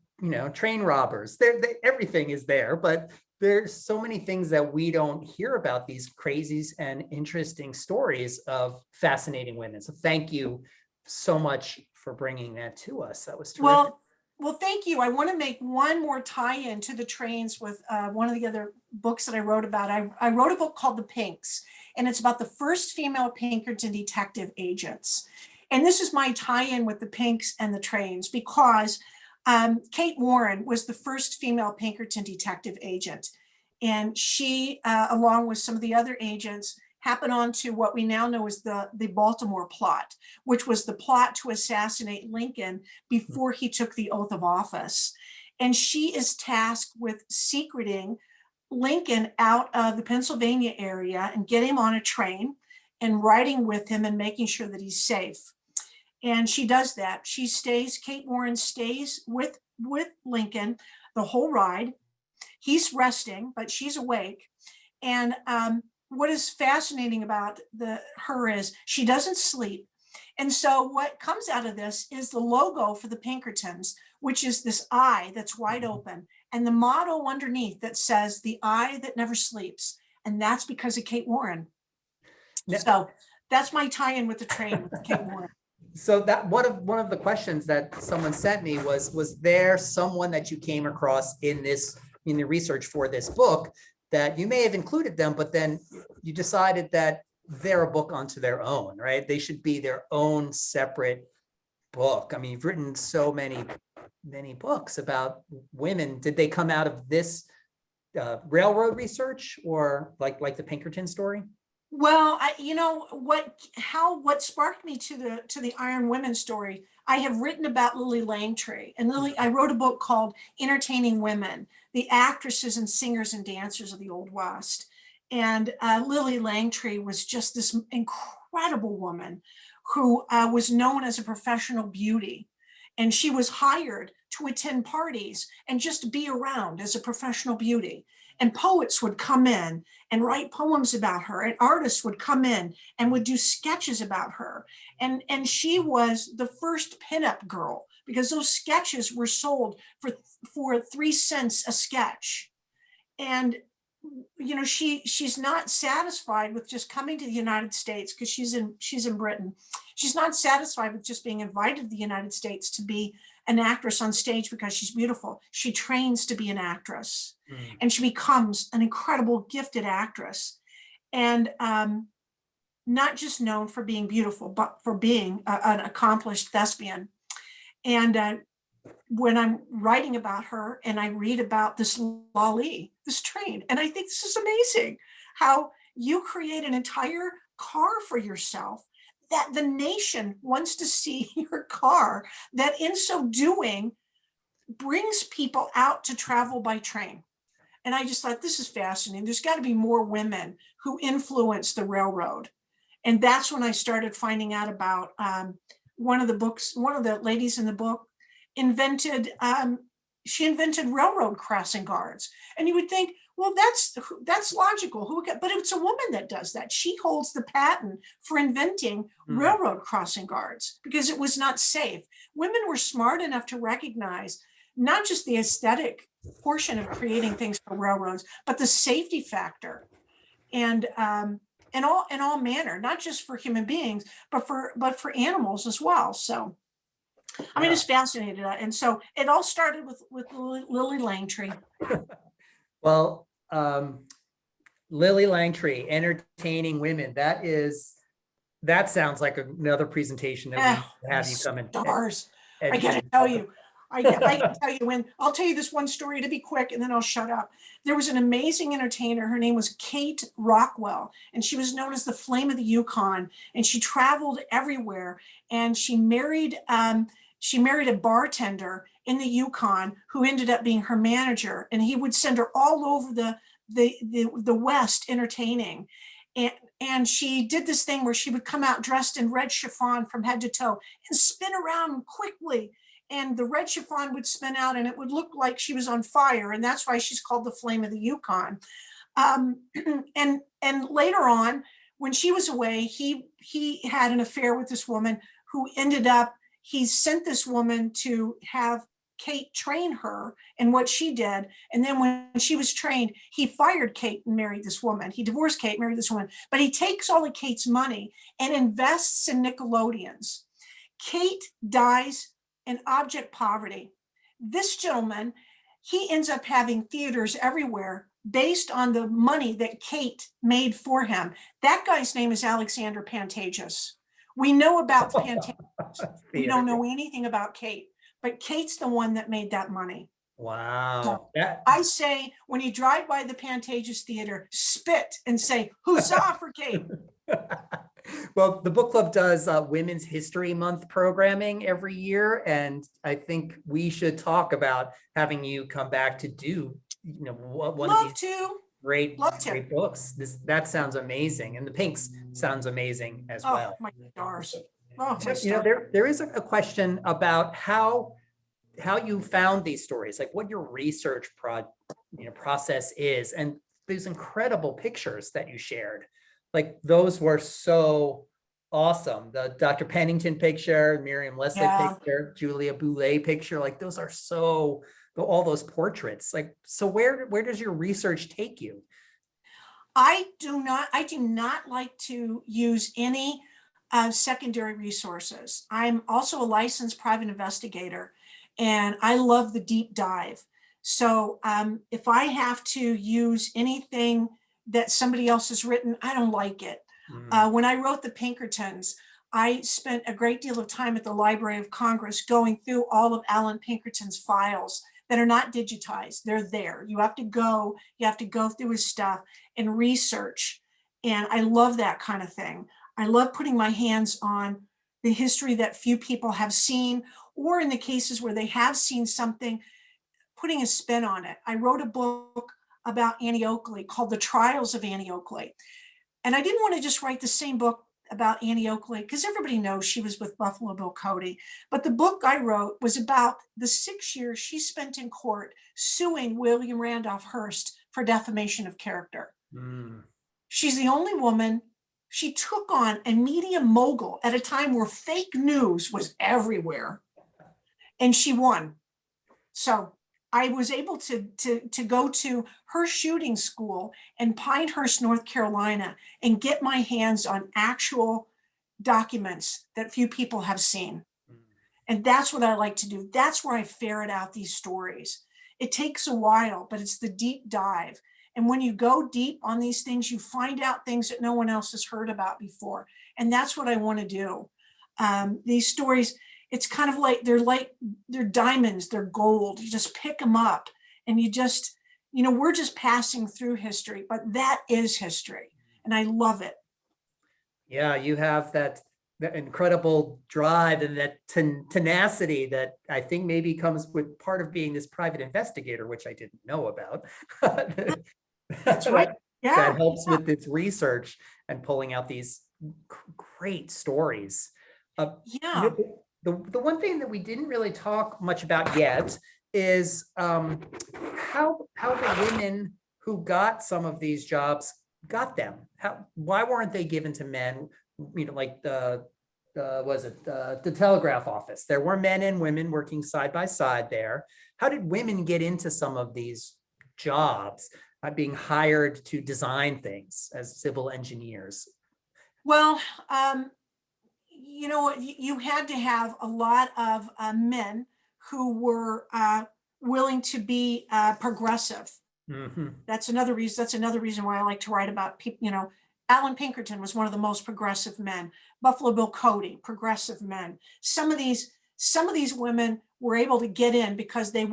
train robbers. Everything is there, but there's so many things that we don't hear about, these crazy and interesting stories of fascinating women. So thank you so much for bringing that to us. That was terrific. Well, thank you. I want to make one more tie-in to the trains with one of the other books that I wrote about. I wrote a book called The Pinks, and it's about the first female Pinkerton detective agents. And this is my tie-in with the Pinks and the trains, because Kate Warren was the first female Pinkerton detective agent. And she, along with some of the other agents, happened on to what we now know as the Baltimore plot, which was the plot to assassinate Lincoln before he took the oath of office. And she is tasked with secreting Lincoln out of the Pennsylvania area and get him on a train and riding with him and making sure that he's safe. And she does that. She stays, Kate Warren stays with Lincoln the whole ride. He's resting, but she's awake. And what is fascinating about her is she doesn't sleep. And so what comes out of this is the logo for the Pinkertons, which is this eye that's wide open, and the motto underneath that says the eye that never sleeps. And that's because of Kate Warren. So that's my tie-in with the train with Kate Warren. So that one of the questions that someone sent me was there someone that you came across in the research for this book that you may have included them, but then you decided that they're a book unto their own, right? They should be their own separate book. I mean, you've written so many books about women. Did they come out of this railroad research or like the Pinkerton story? Well, what sparked me to the Iron Women story, I have written about Lily Langtry, and I wrote a book called Entertaining Women, the actresses and singers and dancers of the Old West. And Lily Langtry was just this incredible woman who was known as a professional beauty. And she was hired to attend parties and just be around as a professional beauty. And poets would come in and write poems about her, and artists would come in and would do sketches about her. And she was the first pinup girl, because those sketches were sold for 3 cents a sketch. And she's not satisfied with just coming to the United States, because she's in Britain. She's not satisfied with just being invited to the United States to be an actress on stage because she's beautiful. She trains to be an actress, and she becomes an incredible, gifted actress, and not just known for being beautiful, but for being an accomplished thespian. And when I'm writing about her and I read about this lolly, this train, and I think this is amazing, how you create an entire car for yourself, that the nation wants to see your car, that in so doing brings people out to travel by train. And I just thought, this is fascinating. There's got to be more women who influence the railroad. And that's when I started finding out about one of the ladies in the book she invented railroad crossing guards. And you would think, well, that's logical. But it's a woman that does that. She holds the patent for inventing railroad crossing guards because it was not safe. Women were smart enough to recognize not just the aesthetic portion of creating things for railroads, but the safety factor, and in all manner, not just for human beings, but for animals as well. So I mean, it's fascinating. And so it all started with Lily Langtry. Well, Lily Langtry, Entertaining Women. That sounds like another presentation that we have you come in. Stars. I gotta tell you. I can tell you I'll tell you this one story to be quick, and then I'll shut up. There was an amazing entertainer. Her name was Kate Rockwell, and she was known as the Flame of the Yukon. And she traveled everywhere, and she married a bartender in the Yukon who ended up being her manager, and he would send her all over the West entertaining. And she did this thing where she would come out dressed in red chiffon from head to toe and spin around quickly. And the red chiffon would spin out and it would look like she was on fire. And that's why she's called the Flame of the Yukon. And later on, when she was away, he had an affair with this woman who he sent this woman to have Kate train her in what she did. And then when she was trained, he fired Kate and married this woman. He divorced Kate, married this woman, but he takes all of Kate's money and invests in Nickelodeons. Kate dies in abject poverty. This gentleman, he ends up having theaters everywhere based on the money that Kate made for him. That guy's name is Alexander Pantages. We know about the Pantages. We don't know anything about Kate, but Kate's the one that made that money. Wow. So I say, when you drive by the Pantages Theater, spit and say, huzzah for Kate. Well, the book club does Women's History Month programming every year, and I think we should talk about having you come back to do one of Love these to, great, love to. great books. That sounds amazing. And the pinks sounds amazing as Oh, well. my stars. Oh, my So, stars. there is a question about how you found these stories, like what your research process is, and these incredible pictures that you shared, like those were so awesome. The Dr. Pennington picture, Miriam Leslie Yeah. picture, Julia Bulay picture, like those are so, all those portraits. Like, so where does your research take you? I do not like to use any secondary resources. I'm also a licensed private investigator, and I love the deep dive. So if I have to use anything that somebody else has written, I don't like it. When I wrote the Pinkertons, I spent a great deal of time at the Library of Congress going through all of Alan Pinkerton's files that are not digitized. They're there. You have to go through his stuff and research. And I love that kind of thing. I love putting my hands on the history that few people have seen, or in the cases where they have seen something, putting a spin on it. I wrote a book about Annie Oakley called The Trials of Annie Oakley. And I didn't want to just write the same book about Annie Oakley, because everybody knows she was with Buffalo Bill Godey. But the book I wrote was about the 6 years she spent in court suing William Randolph Hearst for defamation of character. She's the only woman. She took on a media mogul at a time where fake news was everywhere, and she won. So I was able to go to her shooting school in Pinehurst, North Carolina, and get my hands on actual documents that few people have seen. And that's what I like to do. That's where I ferret out these stories. It takes a while, but it's the deep dive. And when you go deep on these things, you find out things that no one else has heard about before. And that's what I want to do. These stories, it's kind of like they're diamonds, they're gold. You just pick them up and you just, we're just passing through history, but that is history. And I love it. Yeah, you have that incredible drive and that tenacity that I think maybe comes with part of being this private investigator, which I didn't know about. That's right. Yeah. That helps with this research and pulling out these great stories. Yeah. The one thing that we didn't really talk much about yet is how the women who got some of these jobs got them. Why weren't they given to men? Like the telegraph office. There were men and women working side by side there. How did women get into some of these jobs, being hired to design things as civil engineers? Well, you had to have a lot of men who were willing to be progressive. That's another reason why I like to write about people. Alan Pinkerton was one of the most progressive men. Buffalo Bill Godey, progressive men. Some of these women were able to get in because they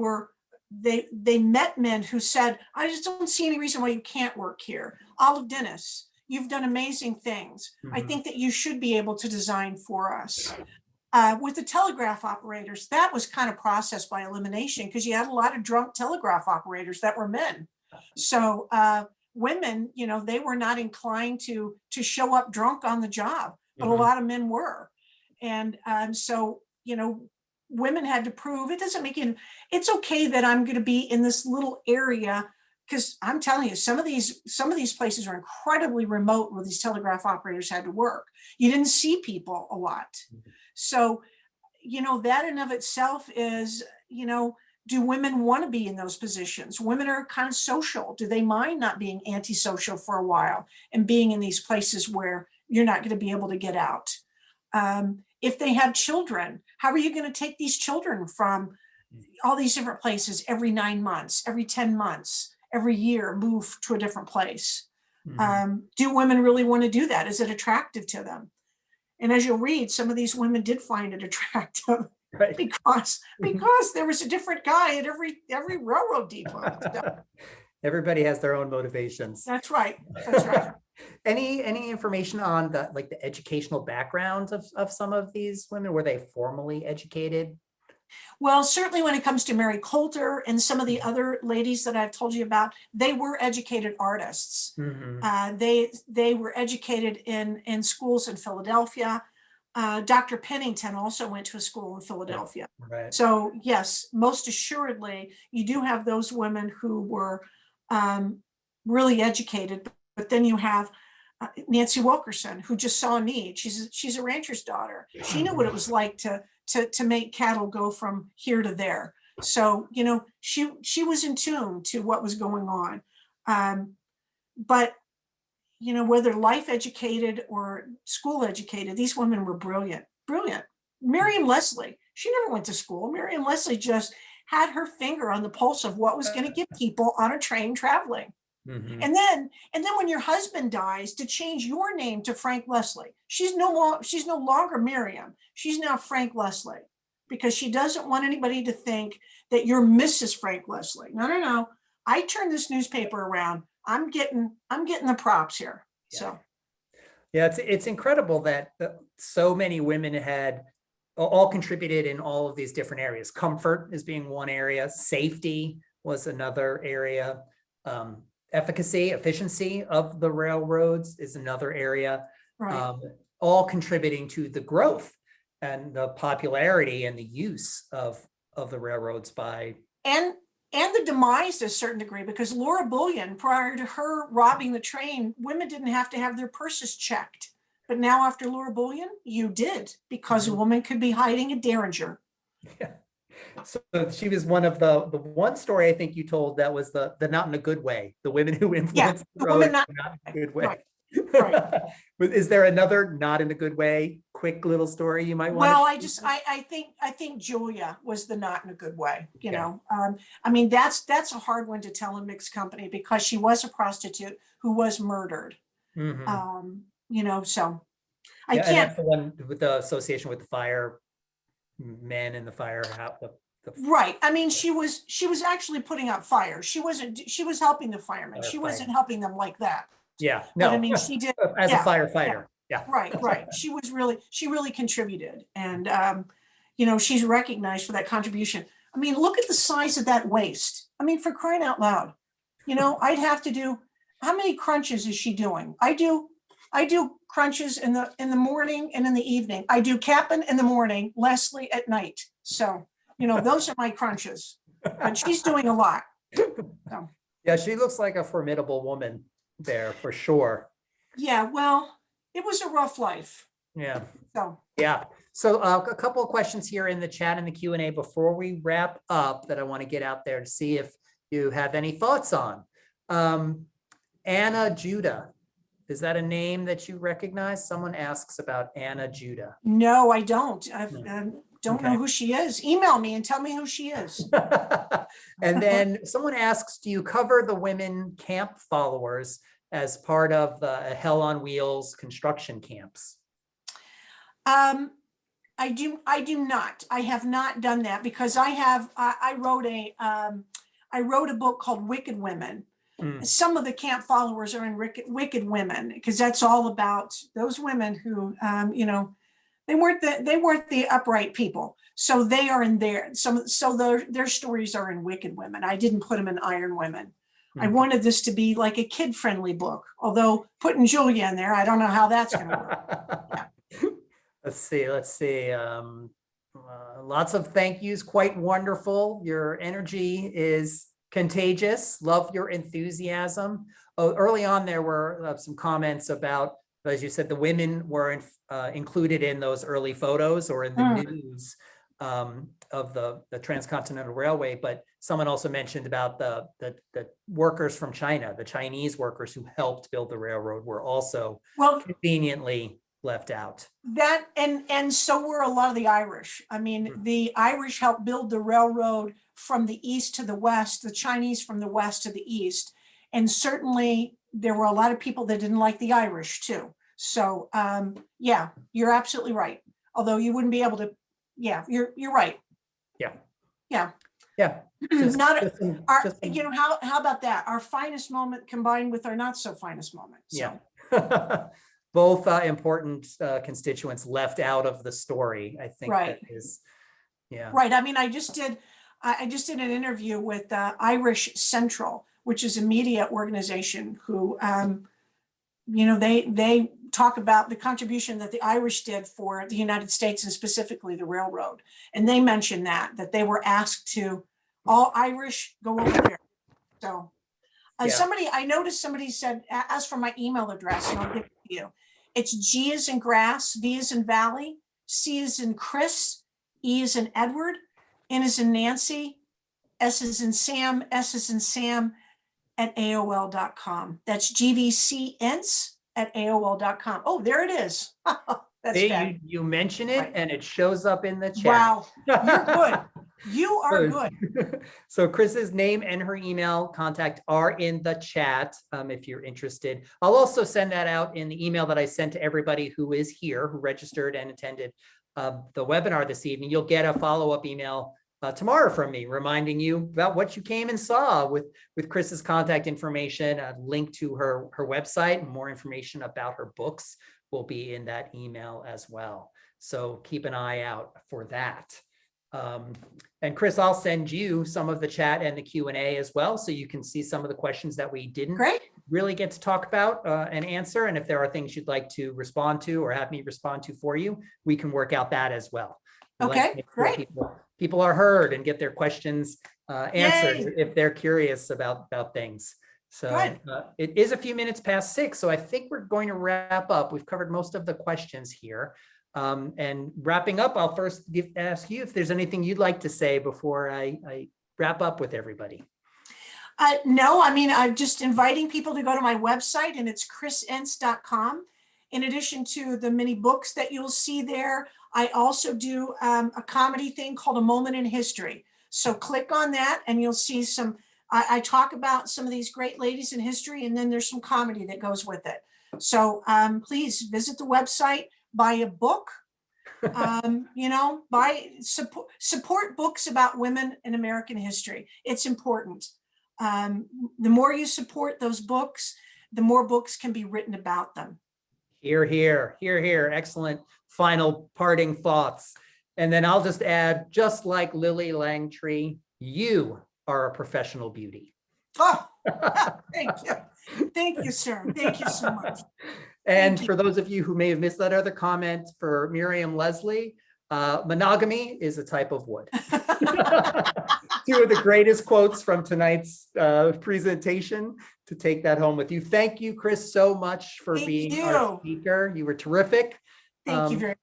met men who said, I just don't see any reason why you can't work here. Olive Dennis, you've done amazing things. I think that you should be able to design for us. With the telegraph operators, that was kind of processed by elimination because you had a lot of drunk telegraph operators that were men. So women, they were not inclined to show up drunk on the job, but a lot of men were. And so, women had to prove it doesn't make it, it's okay that I'm going to be in this little area. Because I'm telling you, some of these places are incredibly remote where these telegraph operators had to work. You didn't see people a lot. So, that in of itself is, do women want to be in those positions? Women are kind of social. Do they mind not being antisocial for a while and being in these places where you're not going to be able to get out? If they have children, how are you going to take these children from all these different places every 9 months, every 10 months? Every year move to a different place. Do women really want to do that? Is it attractive to them? And as you'll read, some of these women did find it attractive, right? because there was a different guy at every railroad depot. So, everybody has their own motivations. That's right. That's right. Any information on the educational backgrounds of some of these women? Were they formally educated? Well, certainly when it comes to Mary Coulter and some of the other ladies that I've told you about, they were educated artists. They were educated in schools in Philadelphia. Dr. Pennington also went to a school in Philadelphia. Right. So yes, most assuredly, you do have those women who were really educated, but then you have Nancy Wilkerson, who just saw a need. She's a rancher's daughter. She knew what it was like to make cattle go from here to there. So, you know, she was in tune to what was going on. But, you know, whether life educated or school educated, these women were brilliant. Miriam Leslie, she never went to school. Miriam Leslie just had her finger on the pulse of what was going to get people on a train traveling. And then when your husband dies, to change your name to Frank Leslie. She's no longer Miriam. She's now Frank Leslie, because she doesn't want anybody to think that you're Mrs. Frank Leslie. No. I turned this newspaper around. I'm getting the props here. Yeah. So yeah, it's incredible that so many women had all contributed in all of these different areas. Comfort is being one area. Safety was another area. Efficiency of the railroads is another area, right. All contributing to the growth and the popularity and the use of the railroads by and the demise to a certain degree, because Laura Bullion, prior to her robbing the train, women didn't have to have their purses checked. But now after Laura Bullion, you did, because a woman could be hiding a derringer. Yeah. So she was one of the one story I think you told that was the not in a good way, the women who influenced the road not in a good way. Right. Is there another not in a good way quick little story you might want? Well, I think Julia was the not in a good way, you know. I mean, that's a hard one to tell in mixed company, because she was a prostitute who was murdered. You know, so I can't. And that's the one with the association with the fire men in the fire. Right. I mean, she was actually putting out fires. She was helping the firemen. She wasn't helping them like that. Yeah. No. But I mean, she did as a firefighter. Yeah. Right. She really contributed. And you know, she's recognized for that contribution. I mean, look at the size of that waist. I mean, for crying out loud. You know, I'd have to do, how many crunches is she doing? I do crunches in the morning and in the evening. I do Cap'n in the morning, Leslie at night. So, you know, those are my crunches. But she's doing a lot. So. Yeah, she looks like a formidable woman there for sure. Yeah, well, it was a rough life. Yeah. So. Yeah. So a couple of questions here in the chat and the Q&A before we wrap up that I want to get out there to see if you have any thoughts on. Anna Judah. Is that a name that you recognize? Someone asks about Anna Judah. No, I don't. I don't know who she is. Email me and tell me who she is. And then someone asks, do you cover the women camp followers as part of the Hell on Wheels construction camps? I do not. I have not done that, because I wrote a book called Wicked Women. Some of the camp followers are in Wicked Women, because that's all about those women who, you know, they weren't the upright people. So they are in there. So their stories are in Wicked Women. I didn't put them in Iron Women. I wanted this to be like a kid-friendly book, although putting Julia in there, I don't know how that's going to work. Yeah. Let's see. Lots of thank yous. Quite wonderful. Your energy is contagious. Love your enthusiasm. Oh, early on, there were some comments about, as you said, the women were included in those early photos or in the news of the Transcontinental Railway. But someone also mentioned about the workers from China, the Chinese workers who helped build the railroad, were also conveniently left out. That and so were a lot of the Irish. I mean, the Irish helped build the railroad from the east to the west, the Chinese from the west to the east. And certainly there were a lot of people that didn't like the Irish too. So yeah, you're absolutely right. Although you wouldn't be able to, yeah, you're right. Yeah. Yeah. Yeah. You know, how about that? Our finest moment combined with our not so finest moment. So. Yeah. Both important constituents left out of the story. I think that is Yeah. Right. I mean, I just did an interview with Irish Central, which is a media organization who, they talk about the contribution that the Irish did for the United States and specifically the railroad. And they mentioned that they were asked to, all Irish, go over there. So Yeah. I noticed somebody said, ask for my email address and I'll give it to you. It's G as in grass, V as in valley, C as in Chris, E as in Edward, N as in Nancy, S as in Sam, S as in Sam at AOL.com. That's GVCents@AOL.com. Oh, there it is. That's bad. You mention it Right. and it shows up in the chat. Wow, you're good. You are good. So Chris's name and her email contact are in the chat if you're interested. I'll also send that out in the email that I sent to everybody who is here, who registered and attended the webinar this evening. You'll get a follow-up email tomorrow from me reminding you about what you came and saw with Chris's contact information, a link to her website, and more information about her books will be in that email as well. So keep an eye out for that. And Chris, I'll send you some of the chat and the Q&A as well, so you can see some of the questions that we didn't really get to talk about and answer. And if there are things you'd like to respond to or have me respond to for you, we can work out that as well. Okay, great. People are heard and get their questions answered Yay. if they're curious about things. So it is a few minutes past 6, so I think we're going to wrap up. We've covered most of the questions here. And wrapping up, I'll first ask you if there's anything you'd like to say before I wrap up with everybody. No, I mean, I'm just inviting people to go to my website, and it's chrisents.com. In addition to the many books that you'll see there, I also do a comedy thing called A Moment in History. So click on that and you'll see some, I talk about some of these great ladies in history, and then there's some comedy that goes with it. So please visit the website, buy a book, support books about women in American history. It's important. The more you support those books, the more books can be written about them. Hear, hear, hear, hear. Excellent final parting thoughts. And then I'll just add, just like Lily Langtry, you are a professional beauty. Oh, thank you. Thank you, sir. Thank you so much. And for those of you who may have missed that other comment, for Miriam Leslie, monogamy is a type of wood. Two of the greatest quotes from tonight's presentation to take that home with you. Thank you, Chris, so much for being our speaker. You were terrific. Thank you very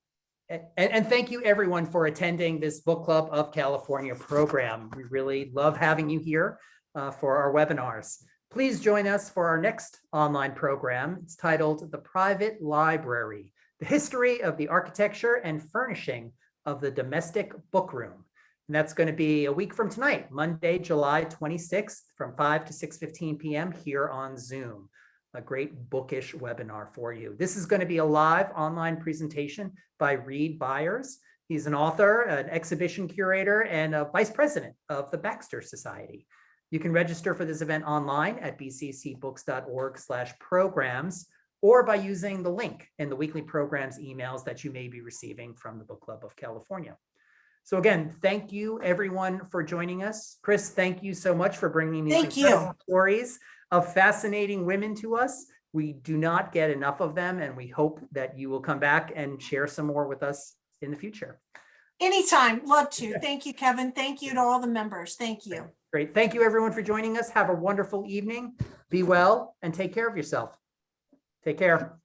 much. And thank you everyone for attending this Book Club of California program. We really love having you here for our webinars. Please join us for our next online program. It's titled The Private Library, The History of the Architecture and Furnishing of the Domestic Bookroom. And that's going to be a week from tonight, Monday, July 26th from 5 to 6:15 p.m. here on Zoom. A great bookish webinar for you. This is going to be a live online presentation by Reed Byers. He's an author, an exhibition curator, and a vice president of the Baxter Society. You can register for this event online at bccbooks.org/programs or by using the link in the weekly programs emails that you may be receiving from the Book Club of California. So again, thank you everyone for joining us. Chris, thank you so much for bringing these incredible stories of fascinating women to us. We do not get enough of them, and we hope that you will come back and share some more with us in the future. Anytime, love to. Thank you, Kevin. Thank you to all the members. Thank you. Great. Thank you everyone for joining us. Have a wonderful evening. Be well and take care of yourself. Take care.